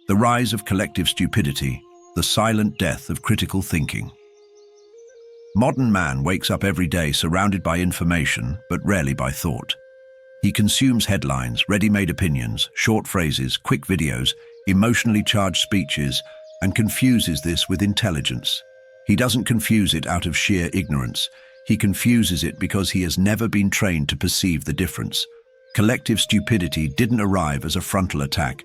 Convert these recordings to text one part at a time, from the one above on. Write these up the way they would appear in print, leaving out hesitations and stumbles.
The rise of collective stupidity, the silent death of critical thinking. Modern man wakes up every day surrounded by information, but rarely by thought. He consumes headlines, ready-made opinions, short phrases, quick videos, emotionally charged speeches, and confuses this with intelligence. He doesn't confuse it out of sheer ignorance. He confuses it because he has never been trained to perceive the difference. Collective stupidity didn't arrive as a frontal attack.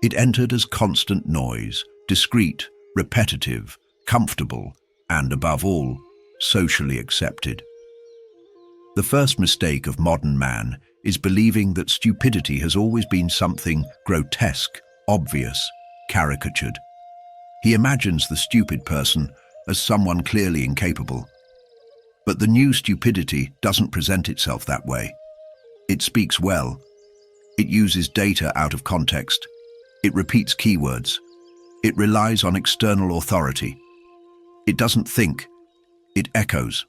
It entered as constant noise, discreet, repetitive, comfortable, and above all, socially accepted. The first mistake of modern man is believing that stupidity has always been something grotesque, obvious, caricatured. He imagines the stupid person as someone clearly incapable. But the new stupidity doesn't present itself that way. It speaks well. It uses data out of context. It repeats keywords. It relies on external authority. It doesn't think. It echoes.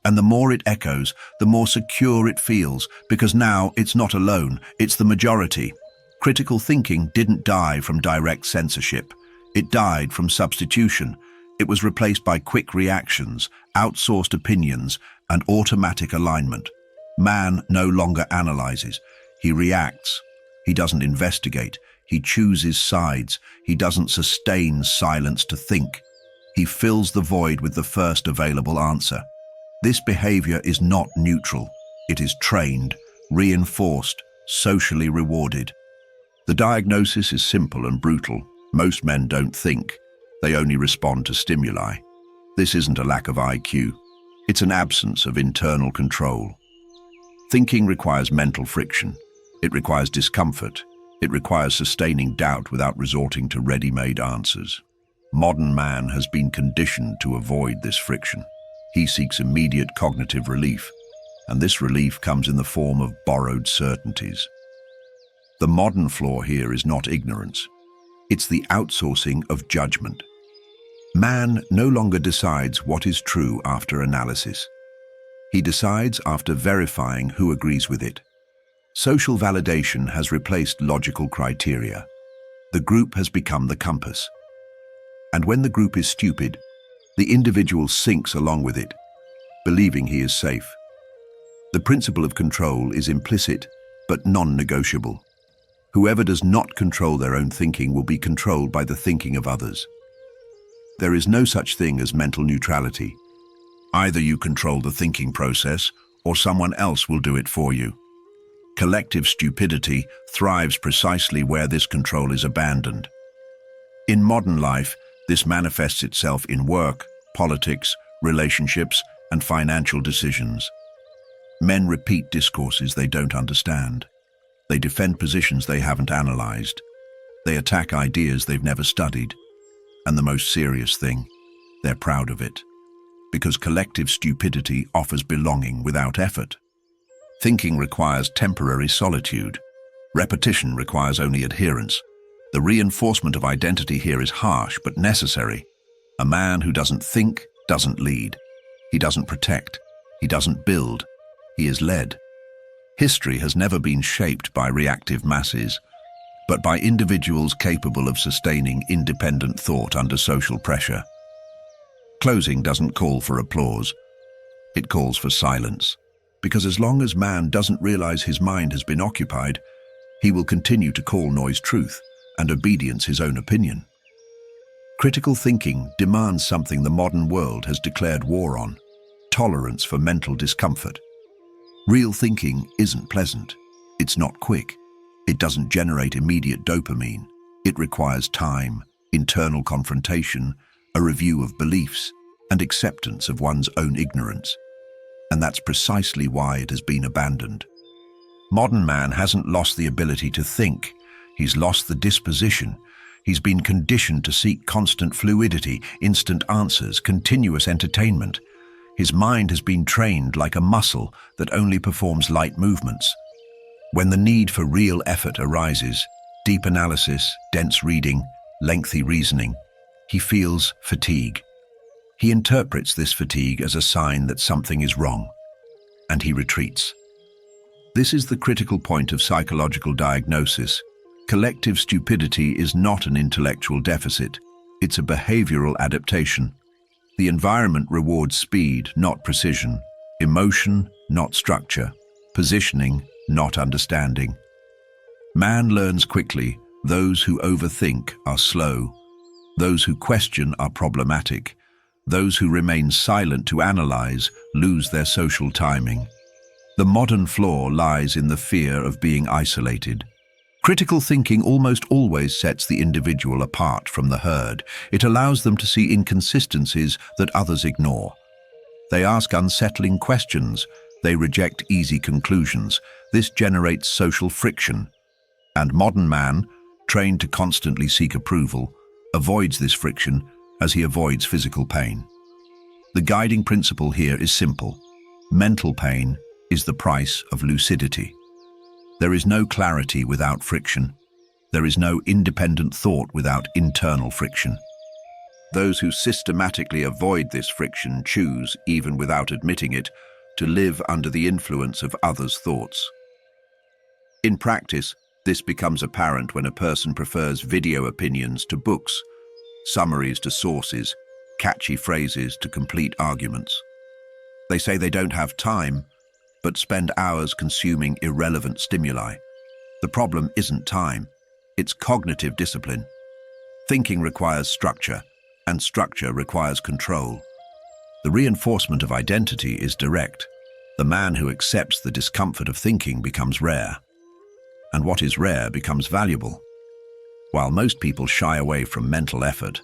And the more it echoes, the more secure it feels, because now it's not alone, it's the majority. Critical thinking didn't die from direct censorship. It died from substitution. It was replaced by quick reactions, outsourced opinions, and automatic alignment. Man no longer analyzes. He reacts. He doesn't investigate. He chooses sides. He doesn't sustain silence to think. He fills the void with the first available answer. This behavior is not neutral. It is trained, reinforced, socially rewarded. The diagnosis is simple and brutal. Most men don't think. They only respond to stimuli. This isn't a lack of IQ. It's an absence of internal control. Thinking requires mental friction. It requires discomfort. It requires sustaining doubt without resorting to ready-made answers. Modern man has been conditioned to avoid this friction. He seeks immediate cognitive relief, and this relief comes in the form of borrowed certainties. The modern flaw here is not ignorance. It's the outsourcing of judgment. Man no longer decides what is true after analysis. He decides after verifying who agrees with it. Social validation has replaced logical criteria. The group has become the compass. And when the group is stupid, the individual sinks along with it, believing he is safe. The principle of control is implicit, but non-negotiable. Whoever does not control their own thinking will be controlled by the thinking of others. There is no such thing as mental neutrality. Either you control the thinking process, or someone else will do it for you. Collective stupidity thrives precisely where this control is abandoned. In modern life, this manifests itself in work, politics, relationships, and financial decisions. Men repeat discourses they don't understand. They defend positions they haven't analyzed. They attack ideas they've never studied. And the most serious thing, they're proud of it. Because collective stupidity offers belonging without effort. Thinking requires temporary solitude. Repetition requires only adherence. The reinforcement of identity here is harsh but necessary. A man who doesn't think doesn't lead. He doesn't protect. He doesn't build. He is led. History has never been shaped by reactive masses, but by individuals capable of sustaining independent thought under social pressure. Closing doesn't call for applause. It calls for silence. Because as long as man doesn't realize his mind has been occupied, he will continue to call noise truth and obedience his own opinion. Critical thinking demands something the modern world has declared war on: tolerance for mental discomfort. Real thinking isn't pleasant. It's not quick. It doesn't generate immediate dopamine. It requires time, internal confrontation, a review of beliefs, and acceptance of one's own ignorance. And that's precisely why it has been abandoned. Modern man hasn't lost the ability to think. He's lost the disposition. He's been conditioned to seek constant fluidity, instant answers, continuous entertainment. His mind has been trained like a muscle that only performs light movements. When the need for real effort arises, deep analysis, dense reading, lengthy reasoning, he feels fatigue. He interprets this fatigue as a sign that something is wrong, and he retreats. This is the critical point of psychological diagnosis. Collective stupidity is not an intellectual deficit, it's a behavioral adaptation. The environment rewards speed, not precision, emotion, not structure, positioning, not understanding. Man learns quickly. Those who overthink are slow. Those who question are problematic. Those who remain silent to analyze lose their social timing. The modern flaw lies in the fear of being isolated. Critical thinking almost always sets the individual apart from the herd. It allows them to see inconsistencies that others ignore. They ask unsettling questions. They reject easy conclusions. This generates social friction. And modern man, trained to constantly seek approval, avoids this friction as he avoids physical pain. The guiding principle here is simple. Mental pain is the price of lucidity. There is no clarity without friction. There is no independent thought without internal friction. Those who systematically avoid this friction choose, even without admitting it, to live under the influence of others' thoughts. In practice, this becomes apparent when a person prefers video opinions to books, summaries to sources, catchy phrases to complete arguments. They say they don't have time, but spend hours consuming irrelevant stimuli. The problem isn't time, it's cognitive discipline. Thinking requires structure, and structure requires control. The reinforcement of identity is direct. The man who accepts the discomfort of thinking becomes rare, and what is rare becomes valuable. While most people shy away from mental effort,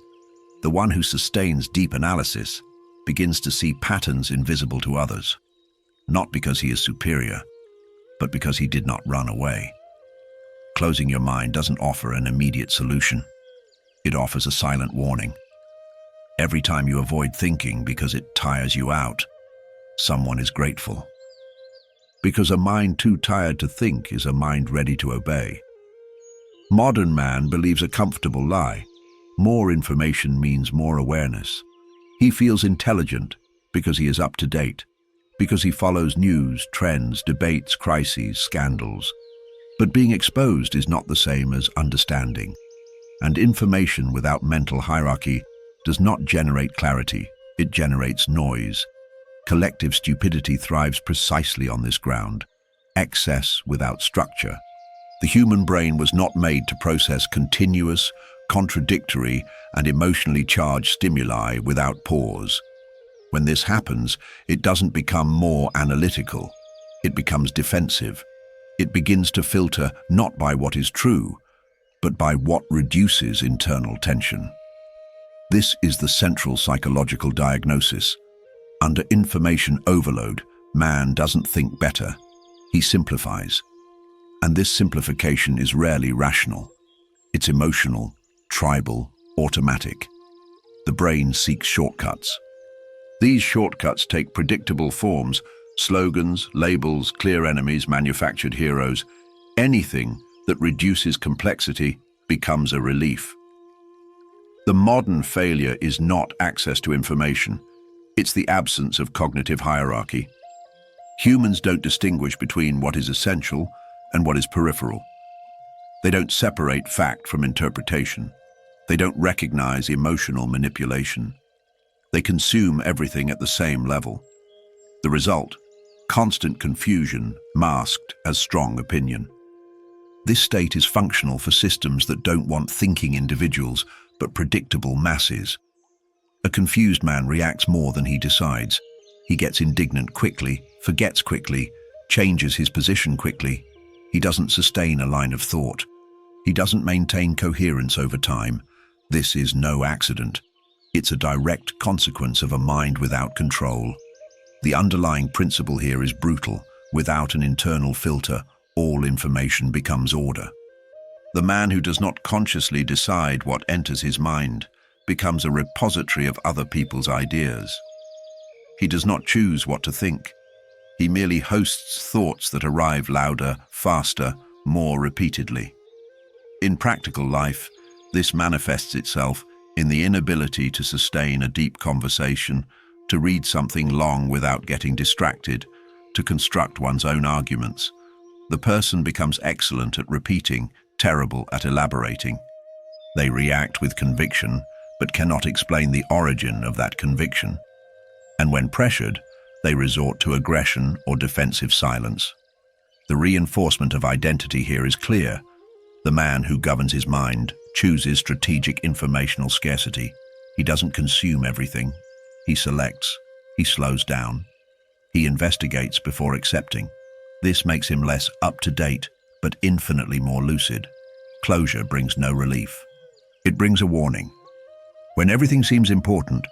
the one who sustains deep analysis begins to see patterns invisible to others. Not because he is superior, but because he did not run away. Closing your mind doesn't offer an immediate solution. It offers a silent warning. Every time you avoid thinking because it tires you out, someone is grateful. Because a mind too tired to think is a mind ready to obey. Modern man believes a comfortable lie. More information means more awareness. He feels intelligent because he is up to date, because he follows news, trends, debates, crises, scandals. But being exposed is not the same as understanding. And information without mental hierarchy does not generate clarity, it generates noise. Collective stupidity thrives precisely on this ground. Excess without structure. The human brain was not made to process continuous, contradictory, and emotionally charged stimuli without pause. When this happens, it doesn't become more analytical. It becomes defensive. It begins to filter not by what is true, but by what reduces internal tension. This is the central psychological diagnosis. Under information overload, man doesn't think better. He simplifies. And this simplification is rarely rational. It's emotional, tribal, automatic. The brain seeks shortcuts. These shortcuts take predictable forms: slogans, labels, clear enemies, manufactured heroes. Anything that reduces complexity becomes a relief. The modern failure is not access to information. It's the absence of cognitive hierarchy. Humans don't distinguish between what is essential and what is peripheral. They don't separate fact from interpretation. They don't recognize emotional manipulation. They consume everything at the same level. The result: constant confusion masked as strong opinion. This state is functional for systems that don't want thinking individuals, but predictable masses. A confused man reacts more than he decides. He gets indignant quickly, forgets quickly, changes his position quickly. He doesn't sustain a line of thought. He doesn't maintain coherence over time. This is no accident. It's a direct consequence of a mind without control. The underlying principle here is brutal. Without an internal filter, all information becomes order. The man who does not consciously decide what enters his mind becomes a repository of other people's ideas. He does not choose what to think. He merely hosts thoughts that arrive louder, faster, more repeatedly. In practical life, this manifests itself in the inability to sustain a deep conversation, to read something long without getting distracted, to construct one's own arguments. The person becomes excellent at repeating, terrible at elaborating. They react with conviction, but cannot explain the origin of that conviction. And when pressured, they resort to aggression or defensive silence. The reinforcement of identity here is clear. The man who governs his mind chooses strategic informational scarcity. He doesn't consume everything. He selects. He slows down. He investigates before accepting. This makes him less up-to-date, but infinitely more lucid. Closure brings no relief. It brings a warning. When everything seems important,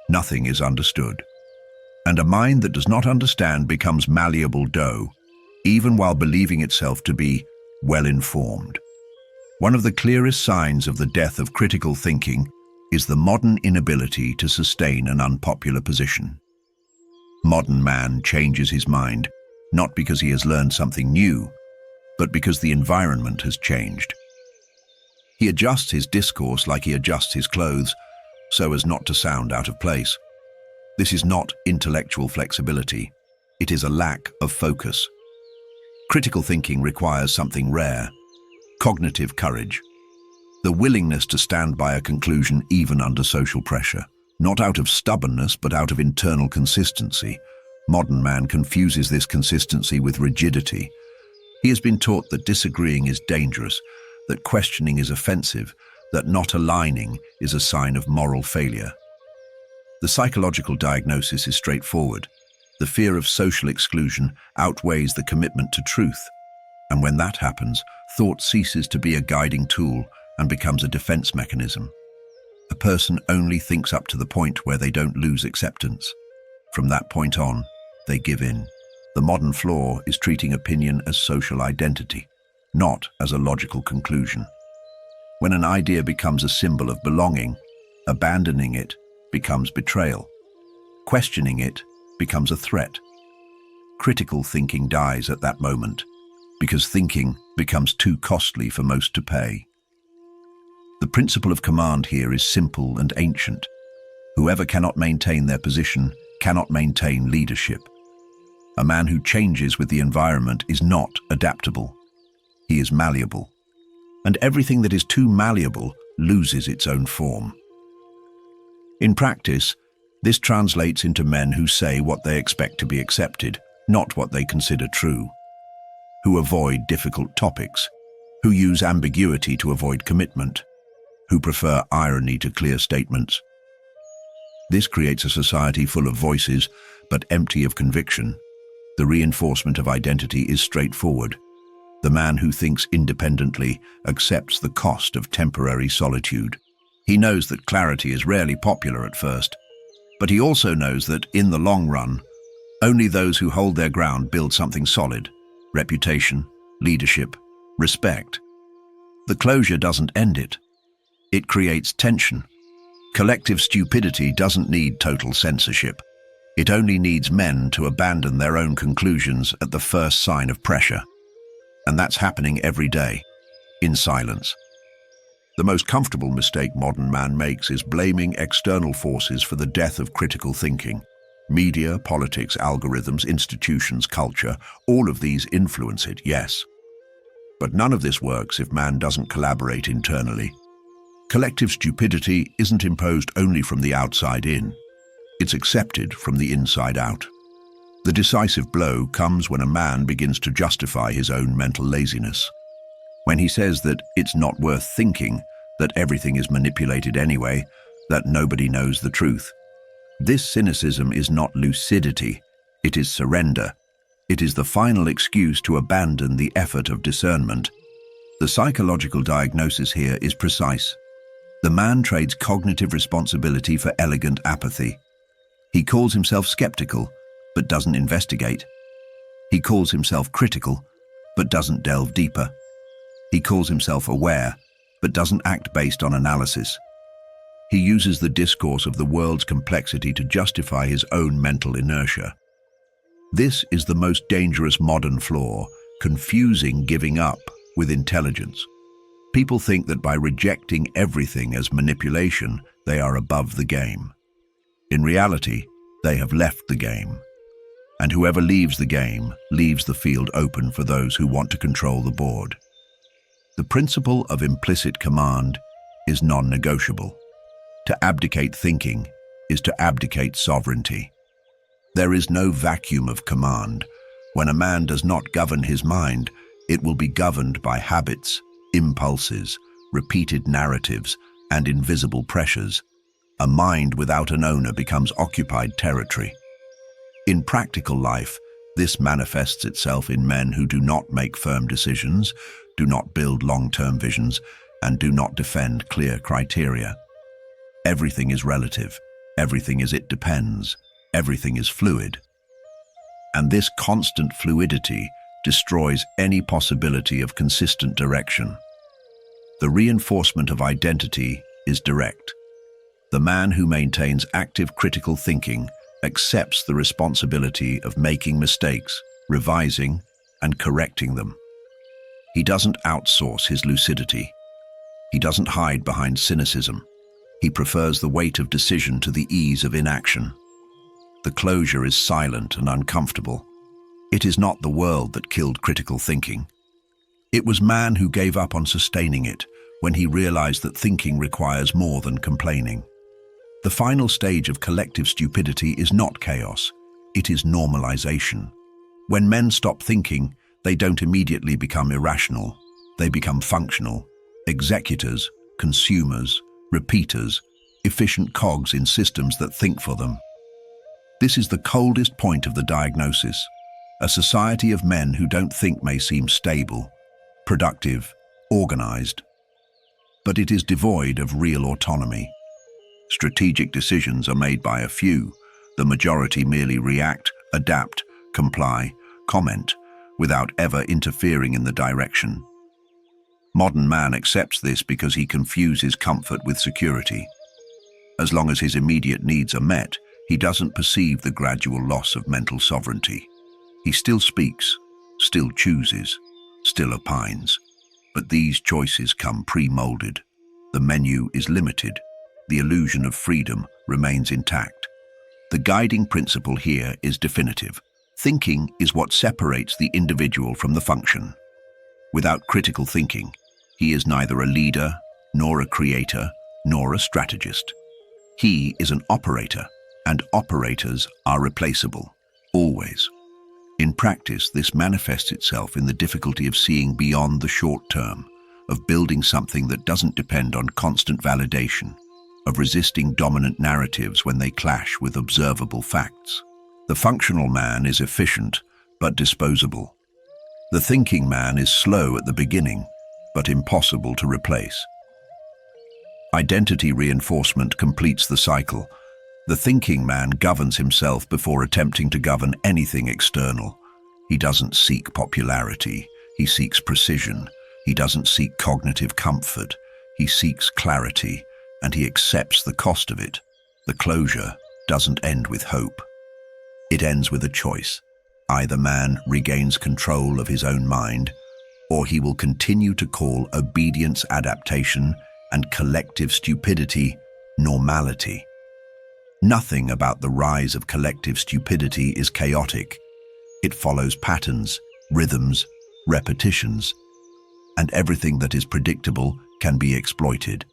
nothing is understood. And a mind that does not understand becomes malleable dough, even while believing itself to be well-informed. One of the clearest signs of the death of critical thinking is the modern inability to sustain an unpopular position. Modern man changes his mind, not because he has learned something new, but because the environment has changed. He adjusts his discourse like he adjusts his clothes, so as not to sound out of place. This is not intellectual flexibility. It is a lack of focus. Critical thinking requires something rare: cognitive courage. The willingness to stand by a conclusion even under social pressure, not out of stubbornness but out of internal consistency. Modern man confuses this consistency with rigidity. He has been taught that disagreeing is dangerous, that questioning is offensive, that not aligning is a sign of moral failure. The psychological diagnosis is straightforward. The fear of social exclusion outweighs the commitment to truth. And when that happens, thought ceases to be a guiding tool and becomes a defense mechanism. A person only thinks up to the point where they don't lose acceptance. From that point on, they give in. The modern flaw is treating opinion as social identity, not as a logical conclusion. When an idea becomes a symbol of belonging, abandoning it becomes betrayal. Questioning it becomes a threat. Critical thinking dies at that moment, because thinking becomes too costly for most to pay. The principle of command here is simple and ancient. Whoever cannot maintain their position cannot maintain leadership. A man who changes with the environment is not adaptable. He is malleable. And everything that is too malleable loses its own form. In practice, this translates into men who say what they expect to be accepted, not what they consider true, who avoid difficult topics, who use ambiguity to avoid commitment, who prefer irony to clear statements. This creates a society full of voices, but empty of conviction. The reinforcement of identity is straightforward. The man who thinks independently accepts the cost of temporary solitude. He knows that clarity is rarely popular at first, but he also knows that, in the long run, only those who hold their ground build something solid: reputation, leadership, respect. The closure doesn't end it. It creates tension. Collective stupidity doesn't need total censorship. It only needs men to abandon their own conclusions at the first sign of pressure. And that's happening every day, in silence. The most comfortable mistake modern man makes is blaming external forces for the death of critical thinking. Media, politics, algorithms, institutions, culture, all of these influence it, yes. But none of this works if man doesn't collaborate internally. Collective stupidity isn't imposed only from the outside in. It's accepted from the inside out. The decisive blow comes when a man begins to justify his own mental laziness. When he says that it's not worth thinking, that everything is manipulated anyway, that nobody knows the truth. This cynicism is not lucidity, it is surrender. It is the final excuse to abandon the effort of discernment. The psychological diagnosis here is precise. The man trades cognitive responsibility for elegant apathy. He calls himself skeptical, but doesn't investigate. He calls himself critical, but doesn't delve deeper. He calls himself aware, but doesn't act based on analysis. He uses the discourse of the world's complexity to justify his own mental inertia. This is the most dangerous modern flaw, confusing giving up with intelligence. People think that by rejecting everything as manipulation, they are above the game. In reality, they have left the game. And whoever leaves the game leaves the field open for those who want to control the board. The principle of implicit command is non-negotiable. To abdicate thinking is to abdicate sovereignty. There is no vacuum of command. When a man does not govern his mind, it will be governed by habits, impulses, repeated narratives, and invisible pressures. A mind without an owner becomes occupied territory. In practical life, this manifests itself in men who do not make firm decisions, do not build long-term visions, and do not defend clear criteria. Everything is relative. Everything is it depends. Everything is fluid. And this constant fluidity destroys any possibility of consistent direction. The reinforcement of identity is direct. The man who maintains active critical thinking accepts the responsibility of making mistakes, revising, and correcting them. He doesn't outsource his lucidity. He doesn't hide behind cynicism. He prefers the weight of decision to the ease of inaction. The closure is silent and uncomfortable. It is not the world that killed critical thinking. It was man who gave up on sustaining it when he realized that thinking requires more than complaining. The final stage of collective stupidity is not chaos, it is normalization. When men stop thinking, they don't immediately become irrational. They become functional, executors, consumers, repeaters, efficient cogs in systems that think for them. This is the coldest point of the diagnosis. A society of men who don't think may seem stable, productive, organized, but it is devoid of real autonomy. Strategic decisions are made by a few. The majority merely react, adapt, comply, comment, without ever interfering in the direction. Modern man accepts this because he confuses comfort with security. As long as his immediate needs are met, he doesn't perceive the gradual loss of mental sovereignty. He still speaks, still chooses, still opines. But these choices come pre-molded. The menu is limited. The illusion of freedom remains intact. The guiding principle here is definitive. Thinking is what separates the individual from the function. Without critical thinking, he is neither a leader, nor a creator, nor a strategist. He is an operator, and operators are replaceable, always. In practice, this manifests itself in the difficulty of seeing beyond the short term, of building something that doesn't depend on constant validation, of resisting dominant narratives when they clash with observable facts. The functional man is efficient, but disposable. The thinking man is slow at the beginning, but impossible to replace. Identity reinforcement completes the cycle. The thinking man governs himself before attempting to govern anything external. He doesn't seek popularity, he seeks precision. He doesn't seek cognitive comfort, he seeks clarity, and he accepts the cost of it. The closure doesn't end with hope. It ends with a choice. Either man regains control of his own mind, or he will continue to call obedience adaptation and collective stupidity normality. Nothing about the rise of collective stupidity is chaotic. It follows patterns, rhythms, repetitions, and everything that is predictable can be exploited.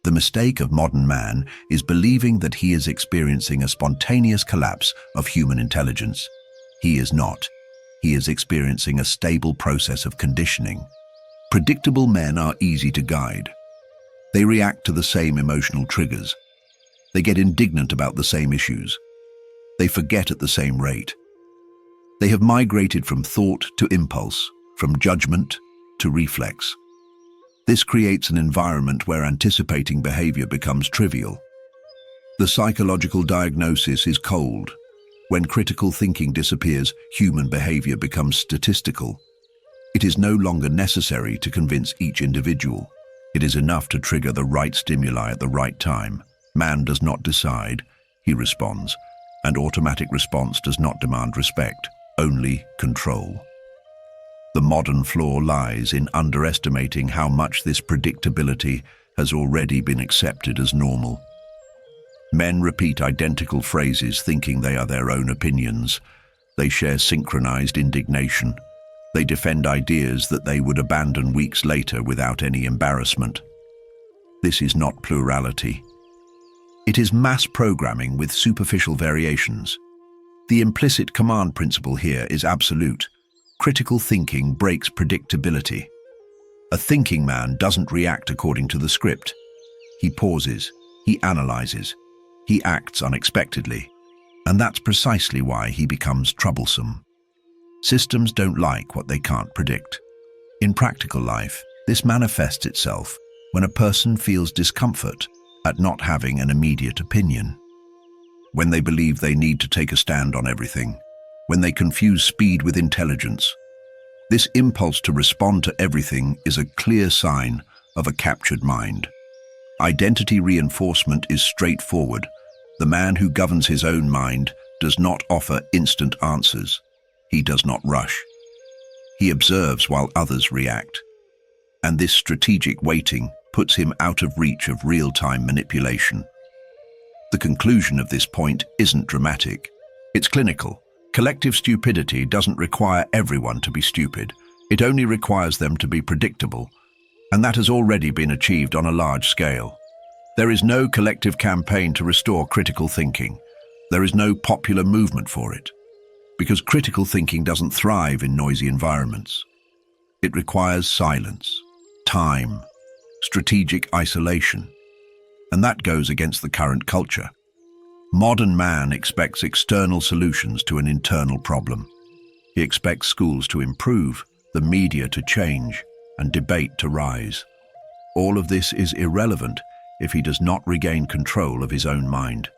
The mistake of modern man is believing that he is experiencing a spontaneous collapse of human intelligence. He is not. He is experiencing a stable process of conditioning. Predictable men are easy to guide. They react to the same emotional triggers. They get indignant about the same issues. They forget at the same rate. They have migrated from thought to impulse, from judgment to reflex. This creates an environment where anticipating behavior becomes trivial. The psychological diagnosis is cold. When critical thinking disappears, human behavior becomes statistical. It is no longer necessary to convince each individual. It is enough to trigger the right stimuli at the right time. Man does not decide, he responds, and automatic response does not demand respect, only control. The modern flaw lies in underestimating how much this predictability has already been accepted as normal. Men repeat identical phrases thinking they are their own opinions. They share synchronized indignation. They defend ideas that they would abandon weeks later without any embarrassment. This is not plurality. It is mass programming with superficial variations. The implicit command principle here is absolute. Critical thinking breaks predictability. A thinking man doesn't react according to the script. He pauses, he analyzes, he acts unexpectedly. And that's precisely why he becomes troublesome. Systems don't like what they can't predict. In practical life, this manifests itself when a person feels discomfort at not having an immediate opinion. When they believe they need to take a stand on everything. When they confuse speed with intelligence. This impulse to respond to everything is a clear sign of a captured mind. Identity reinforcement is straightforward. The man who governs his own mind does not offer instant answers. He does not rush. He observes while others react. And this strategic waiting puts him out of reach of real-time manipulation. The conclusion of this point isn't dramatic. It's clinical. Collective stupidity doesn't require everyone to be stupid. It only requires them to be predictable. And that has already been achieved on a large scale. There is no collective campaign to restore critical thinking. There is no popular movement for it. Because critical thinking doesn't thrive in noisy environments. It requires silence, time, strategic isolation. And that goes against the current culture. Modern man expects external solutions to an internal problem. He expects schools to improve, the media to change, and debate to rise. All of this is irrelevant if he does not regain control of his own mind.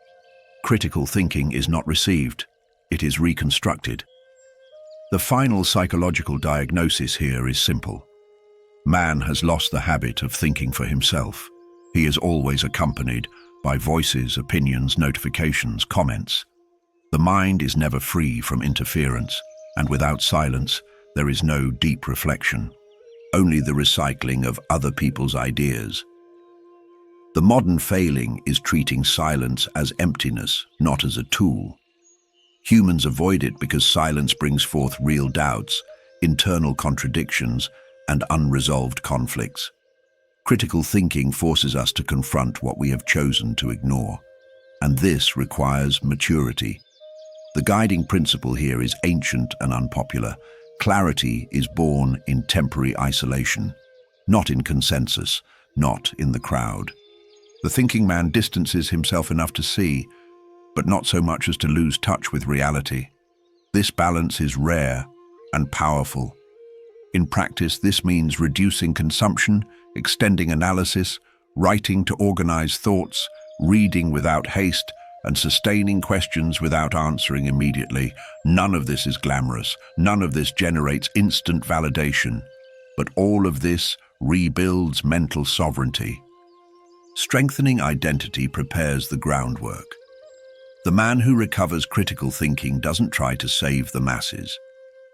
Critical thinking is not received, it is reconstructed. The final psychological diagnosis here is simple. Man has lost the habit of thinking for himself. He is always accompanied by voices, opinions, notifications, comments. The mind is never free from interference, and without silence, there is no deep reflection, only the recycling of other people's ideas. The modern failing is treating silence as emptiness, not as a tool. Humans avoid it because silence brings forth real doubts, internal contradictions, and unresolved conflicts. Critical thinking forces us to confront what we have chosen to ignore, and this requires maturity. The guiding principle here is ancient and unpopular. Clarity is born in temporary isolation, not in consensus, not in the crowd. The thinking man distances himself enough to see, but not so much as to lose touch with reality. This balance is rare and powerful. In practice, this means reducing consumption, extending analysis, writing to organize thoughts, reading without haste, and sustaining questions without answering immediately. None of this is glamorous. None of this generates instant validation. But all of this rebuilds mental sovereignty. Strengthening identity prepares the groundwork. The man who recovers critical thinking doesn't try to save the masses.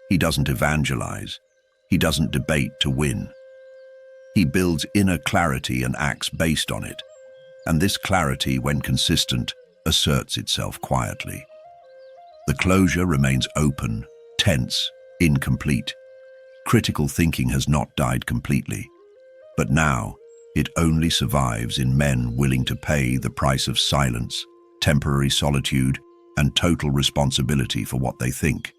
He doesn't evangelize. He doesn't debate to win. He builds inner clarity and acts based on it. And this clarity, when consistent, asserts itself quietly. The closure remains open, tense, incomplete. Critical thinking has not died completely. But now, it only survives in men willing to pay the price of silence, temporary solitude, and total responsibility for what they think.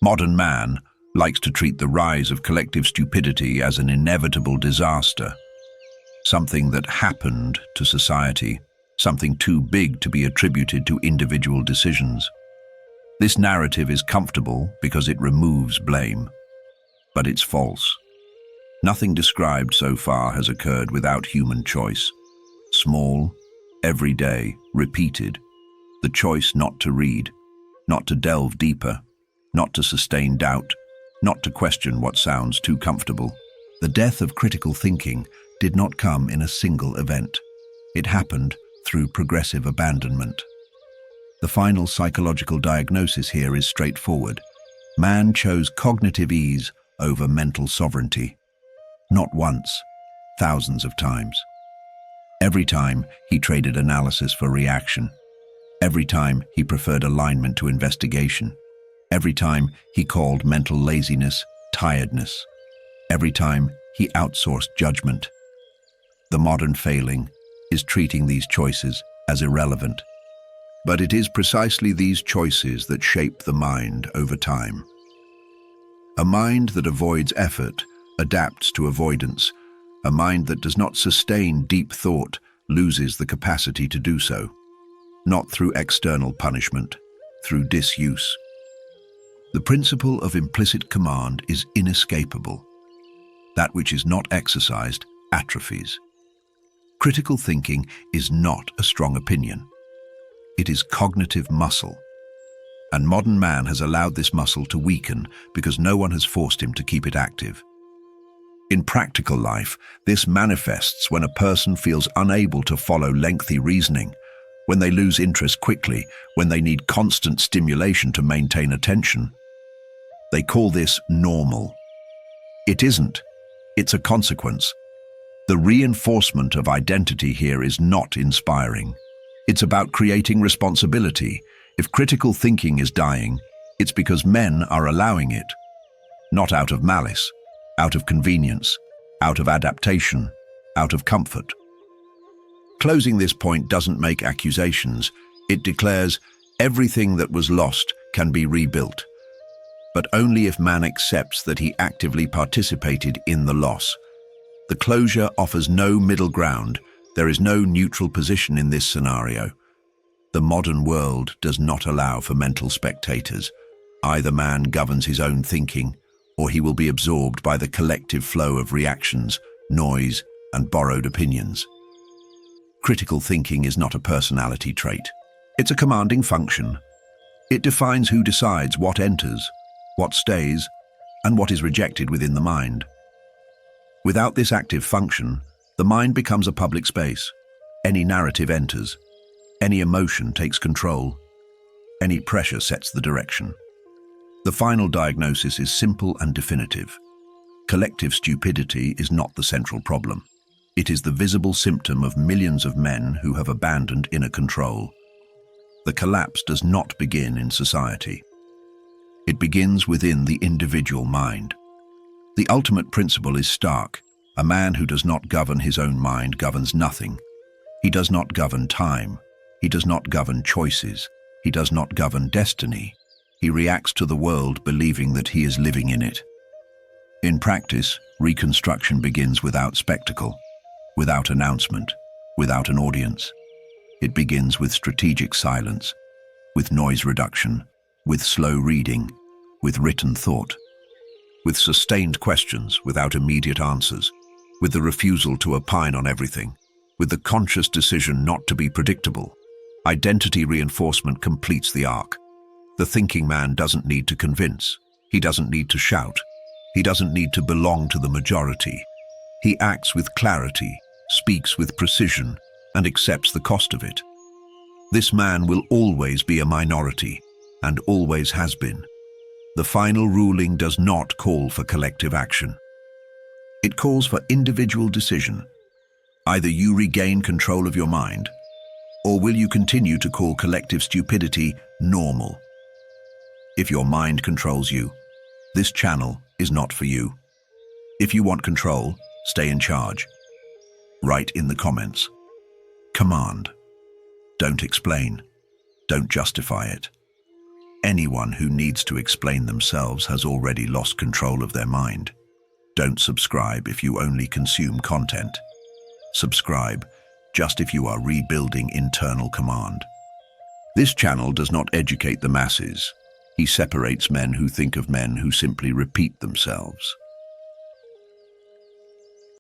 Modern man likes to treat the rise of collective stupidity as an inevitable disaster, something that happened to society, something too big to be attributed to individual decisions. This narrative is comfortable because it removes blame, but it's false. Nothing described so far has occurred without human choice. Small, everyday, repeated. The choice not to read, not to delve deeper, not to sustain doubt, not to question what sounds too comfortable. The death of critical thinking did not come in a single event. It happened through progressive abandonment. The final psychological diagnosis here is straightforward. Man chose cognitive ease over mental sovereignty. Not once, thousands of times. Every time he traded analysis for reaction. Every time he preferred alignment to investigation. Every time he called mental laziness tiredness. Every time he outsourced judgment. The modern failing is treating these choices as irrelevant. But it is precisely these choices that shape the mind over time. A mind that avoids effort adapts to avoidance. A mind that does not sustain deep thought loses the capacity to do so. Not through external punishment, through disuse. The principle of implicit command is inescapable. That which is not exercised atrophies. Critical thinking is not a strong opinion. It is cognitive muscle. And modern man has allowed this muscle to weaken because no one has forced him to keep it active. In practical life, this manifests when a person feels unable to follow lengthy reasoning, when they lose interest quickly, when they need constant stimulation to maintain attention. They call this normal. It isn't. It's a consequence. The reinforcement of identity here is not inspiring. It's about creating responsibility. If critical thinking is dying, it's because men are allowing it. Not out of malice, out of convenience, out of adaptation, out of comfort. Closing this point doesn't make accusations. It declares everything that was lost can be rebuilt. But only if man accepts that he actively participated in the loss. The closure offers no middle ground. There is no neutral position in this scenario. The modern world does not allow for mental spectators. Either man governs his own thinking, or he will be absorbed by the collective flow of reactions, noise, and borrowed opinions. Critical thinking is not a personality trait. It's a commanding function. It defines who decides what enters, what stays, and what is rejected within the mind. Without this active function, the mind becomes a public space. Any narrative enters. Any emotion takes control. Any pressure sets the direction. The final diagnosis is simple and definitive. Collective stupidity is not the central problem. It is the visible symptom of millions of men who have abandoned inner control. The collapse does not begin in society. It begins within the individual mind. The ultimate principle is stark. A man who does not govern his own mind governs nothing. He does not govern time. He does not govern choices. He does not govern destiny. He reacts to the world believing that he is living in it. In practice, reconstruction begins without spectacle, without announcement, without an audience. It begins with strategic silence, with noise reduction, with slow reading, with written thought, with sustained questions without immediate answers, with the refusal to opine on everything, with the conscious decision not to be predictable. Identity reinforcement completes the arc. The thinking man doesn't need to convince. He doesn't need to shout. He doesn't need to belong to the majority. He acts with clarity, speaks with precision, and accepts the cost of it. This man will always be a minority, and always has been. The final ruling does not call for collective action. It calls for individual decision. Either you regain control of your mind, or will you continue to call collective stupidity normal? If your mind controls you, this channel is not for you. If you want control, stay in charge. Write in the comments. Command. Don't explain. Don't justify it. Anyone who needs to explain themselves has already lost control of their mind. Don't subscribe if you only consume content. Subscribe just if you are rebuilding internal command. This channel does not educate the masses. He separates men who think of men who simply repeat themselves.